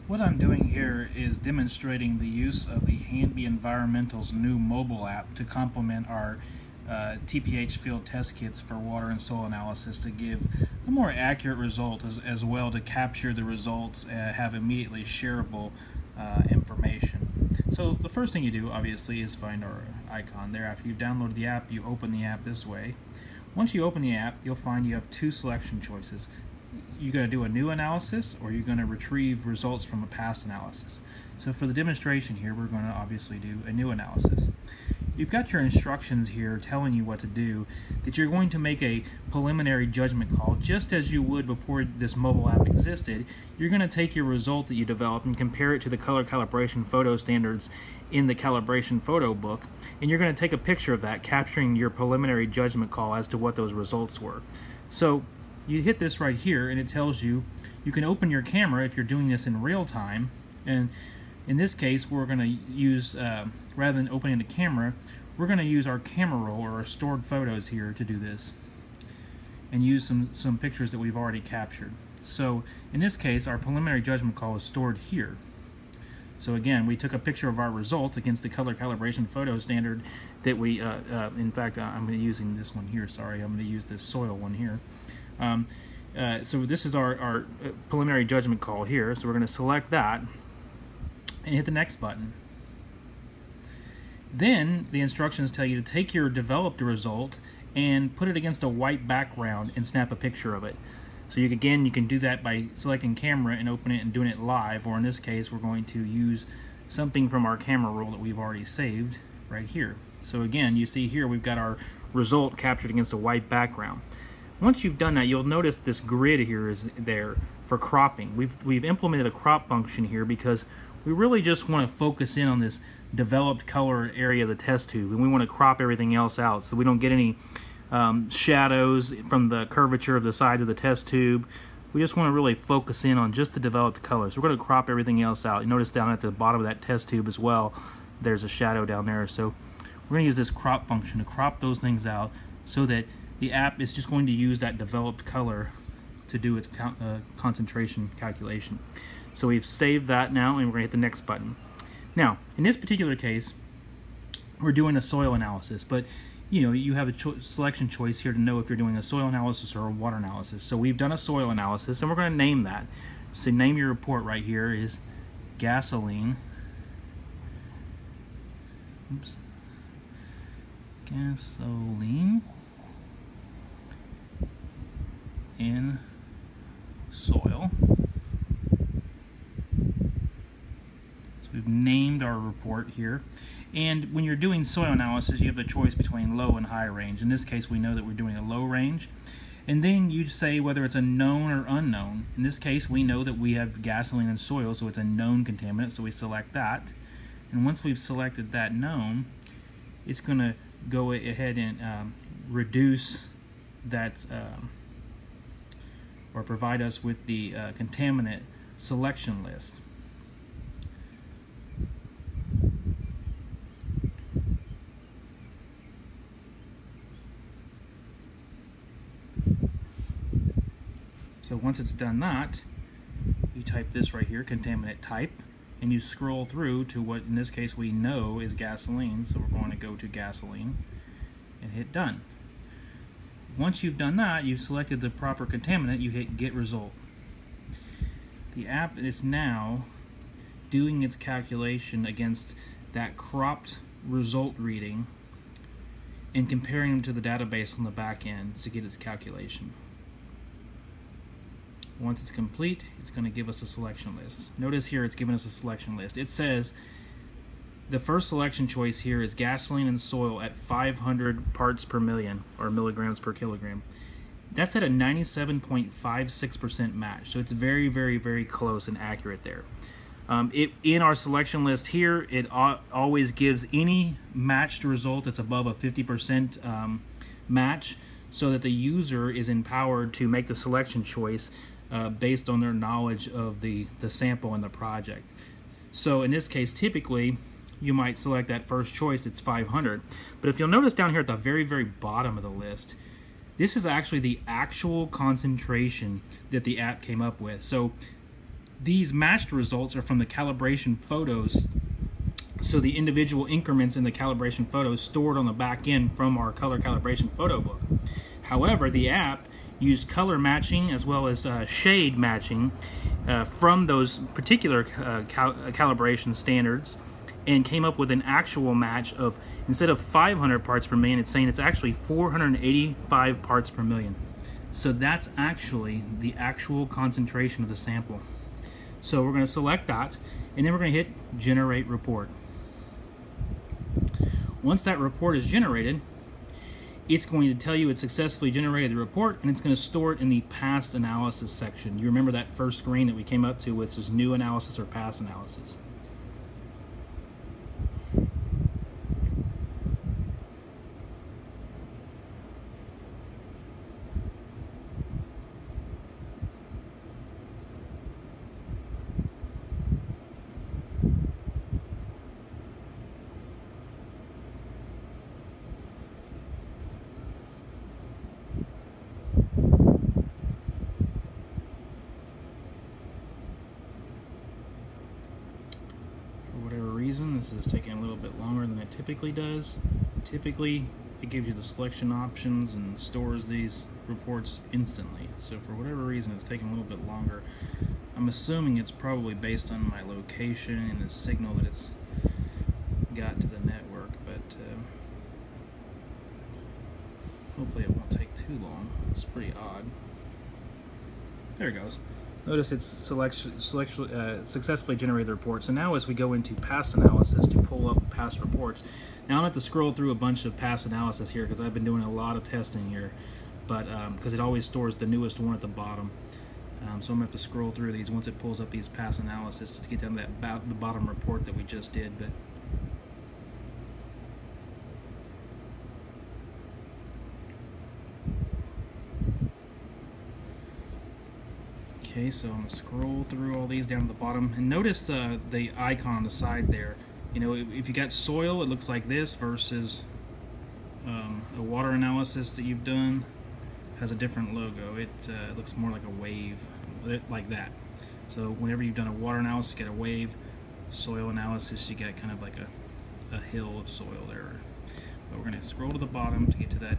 What I'm doing here is demonstrating the use of the Hanby Environmental's new mobile app to complement our TPH field test kits for water and soil analysis to give a more accurate result, as well to capture the results and have immediately shareable information. So the first thing you do obviously is find our icon there. After you've downloaded the app, you open the app this way. Once you open the app, you'll find you have two selection choices. You're going to do a new analysis, or you're going to retrieve results from a past analysis. So for the demonstration here, we're going to obviously do a new analysis. You've got your instructions here telling you what to do, that you're going to make a preliminary judgment call just as you would before this mobile app existed. You're going to take your result that you developed and compare it to the color calibration photo standards in the calibration photo book, and you're going to take a picture of that, capturing your preliminary judgment call as to what those results were. So you hit this right here and it tells you you can open your camera if you're doing this in real time, and in this case we're going to use rather than opening the camera, we're going to use our camera roll or our stored photos here to do this and use some pictures that we've already captured. So in this case our preliminary judgment call is stored here. So again, we took a picture of our result against the color calibration photo standard that we in fact I'm going to using this one here, sorry, I'm going to use this soil one here. So this is our preliminary judgment call here, so we're going to select that and hit the next button. Then the instructions tell you to take your developed result and put it against a white background and snap a picture of it. So you can do that by selecting camera and open it and doing it live, or in this case we're going to use something from our camera roll that we've already saved right here. So again, you see here we've got our result captured against a white background. Once you've done that, you'll notice this grid here is there for cropping. We've implemented a crop function here because we really just want to focus in on this developed color area of the test tube, and we want to crop everything else out so we don't get any shadows from the curvature of the sides of the test tube. We just want to really focus in on just the developed colors. We're going to crop everything else out. You notice down at the bottom of that test tube as well, there's a shadow down there. So we're going to use this crop function to crop those things out so that the app is just going to use that developed color to do its concentration calculation. So we've saved that now, and we're going to hit the next button. Now, in this particular case, we're doing a soil analysis, but you have a selection choice here to know if you're doing a soil analysis or a water analysis. So we've done a soil analysis, and we're going to name that. So name your report right here is gasoline. Oops. Gasoline in soil. So we've named our report here. And when you're doing soil analysis, you have the choice between low and high range. In this case, we know that we're doing a low range. And then you say whether it's a known or unknown. In this case, we know that we have gasoline in soil, so it's a known contaminant, so we select that. And once we've selected that known, it's going to go ahead and reduce that or provide us with the contaminant selection list. So once it's done that, you type this right here, contaminant type, and you scroll through to what in this case we know is gasoline, so we're going to go to gasoline and hit done. Once you've done that, you've selected the proper contaminant, you hit get result. The app is now doing its calculation against that cropped result reading and comparing them to the database on the back end to get its calculation. Once it's complete, it's going to give us a selection list. Notice here it's giving us a selection list. It says the first selection choice here is gasoline in soil at 500 parts per million, or milligrams per kilogram. That's at a 97.56% match, so it's very, very, very close and accurate there. In our selection list here, it always gives any matched result that's above a 50% match, so that the user is empowered to make the selection choice based on their knowledge of the sample and the project. So in this case, typically you might select that first choice, it's 500. But if you'll notice down here at the very, very bottom of the list, this is actually the actual concentration that the app came up with. So These matched results are from the calibration photos, so the individual increments in the calibration photos stored on the back end from our color calibration photo book. However, the app used color matching as well as shade matching from those particular calibration standards, and came up with an actual match of, instead of 500 parts per million, it's saying it's actually 485 parts per million. So that's actually the actual concentration of the sample. So we're going to select that, and then we're going to hit Generate Report. Once that report is generated, it's going to tell you it successfully generated the report, and it's going to store it in the past analysis section. You remember that first screen that we came up to, which is new analysis or past analysis. This is taking a little bit longer than it typically does. Typically, it gives you the selection options and stores these reports instantly. So for whatever reason, it's taking a little bit longer. I'm assuming it's probably based on my location and the signal that it's got to the network, but hopefully it won't take too long. It's pretty odd. There it goes. Notice it's successfully generated the report. So now as we go into past analysis to pull up past reports, now I don't have to scroll through a bunch of past analysis here because I've been doing a lot of testing here, but because it always stores the newest one at the bottom. So I'm going to have to scroll through these once it pulls up these past analysis just to get down to the bottom report that we just did. But okay, so I'm going to scroll through all these down to the bottom, and notice the icon on the side there. You know, if you got soil, it looks like this, versus a water analysis that you've done has a different logo. It looks more like a wave, like that. So whenever you've done a water analysis, you get a wave. Soil analysis, you get kind of like a hill of soil there. But we're going to scroll to the bottom to get to that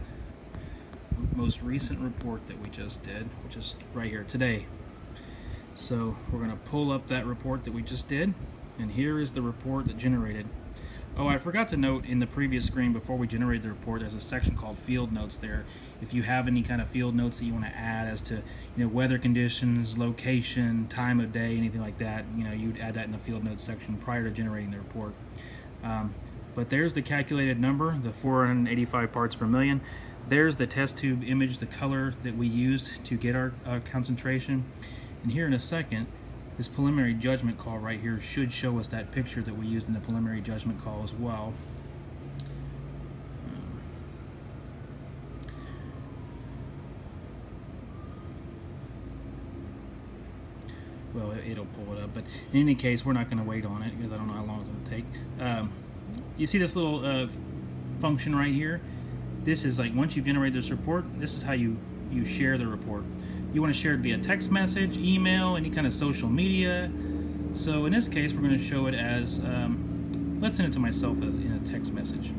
most recent report that we just did, which is right here today. So we're going to pull up that report that we just did, and here is the report that generated. Oh, I forgot to note in the previous screen before we generated the report, there's a section called field notes there. If you have any kind of field notes that you want to add as to, you know, weather conditions, location, time of day, anything like that, you know, you'd add that in the field notes section prior to generating the report. But there's the calculated number, the 485 parts per million. There's the test tube image, the color that we used to get our concentration. And here in a second, this preliminary judgment call right here should show us that picture that we used in the preliminary judgment call as well. Well, it'll pull it up, but in any case, we're not going to wait on it because I don't know how long it's going to take. You see this little function right here? This is like, once you've generated this report, this is how you share the report. You want to share it via text message, email, any kind of social media. So in this case, we're going to show it as, let's send it to myself as in a text message.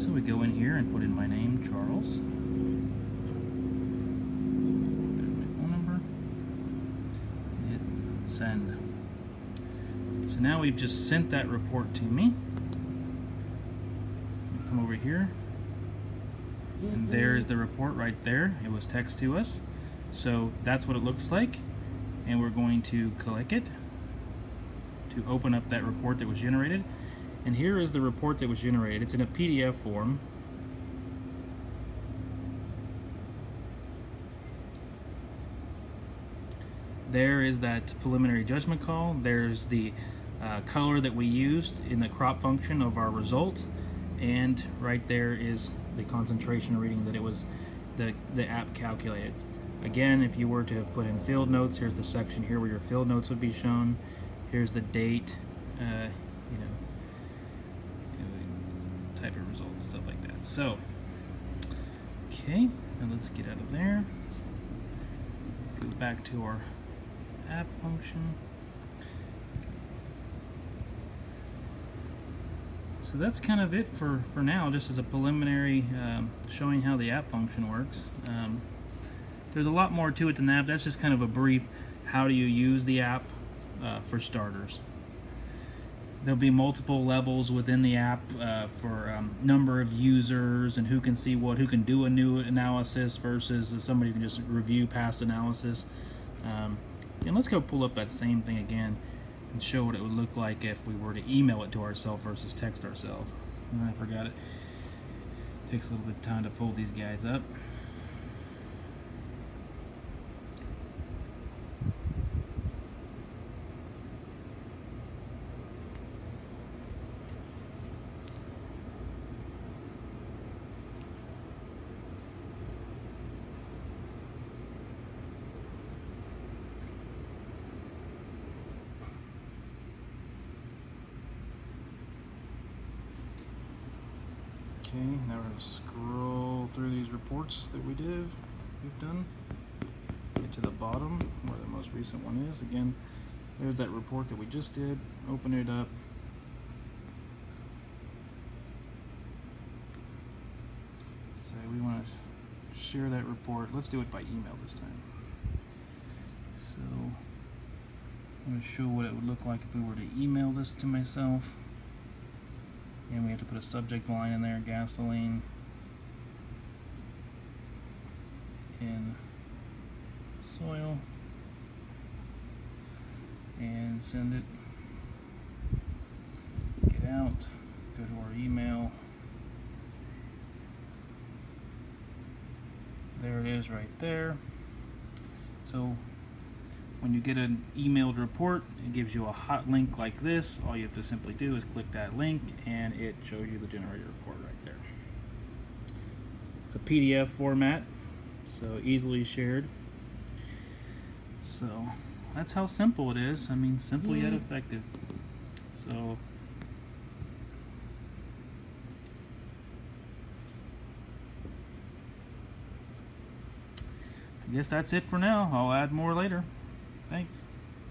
So we go in here and put in my name, Charles. My phone number. Hit send. So now we've just sent that report to me. Come over here. And there's the report right there. It was text to us. So that's what it looks like. And we're going to click it to open up that report that was generated. And here is the report that was generated. It's in a PDF form. There is that preliminary judgment call. There's the color that we used in the crop function of our result. And right there is the concentration reading that it was the app calculated. Again, if you were to have put in field notes, here's the section here where your field notes would be shown. Here's the date, type of result and stuff like that. So, okay, now let's get out of there. Go back. back to our app function. So that's kind of it for now, just as a preliminary showing how the app function works. There's a lot more to it than that. That's just kind of a brief how do you use the app for starters. There'll be multiple levels within the app for number of users and who can see what, who can do a new analysis versus somebody who can just review past analysis. And let's go pull up that same thing again and show what it would look like if we were to email it to ourselves versus text ourselves. I forgot it. Takes a little bit of time to pull these guys up. Okay, now we're going to scroll through these reports that we've done. Get to the bottom where the most recent one is. Again, there's that report that we just did. Open it up. So we want to share that report. Let's do it by email this time. So I'm going to show what it would look like if we were to email this to myself. And we have to put a subject line in there, gasoline, in soil, and send it. Get out, go to our email. There it is right there. So when you get an emailed report, it gives you a hot link like this. All you have to simply do is click that link and it shows you the generated report right there. It's a PDF format, so easily shared. So that's how simple it is. I mean, simple yet effective. So I guess that's it for now. I'll add more later. Thanks.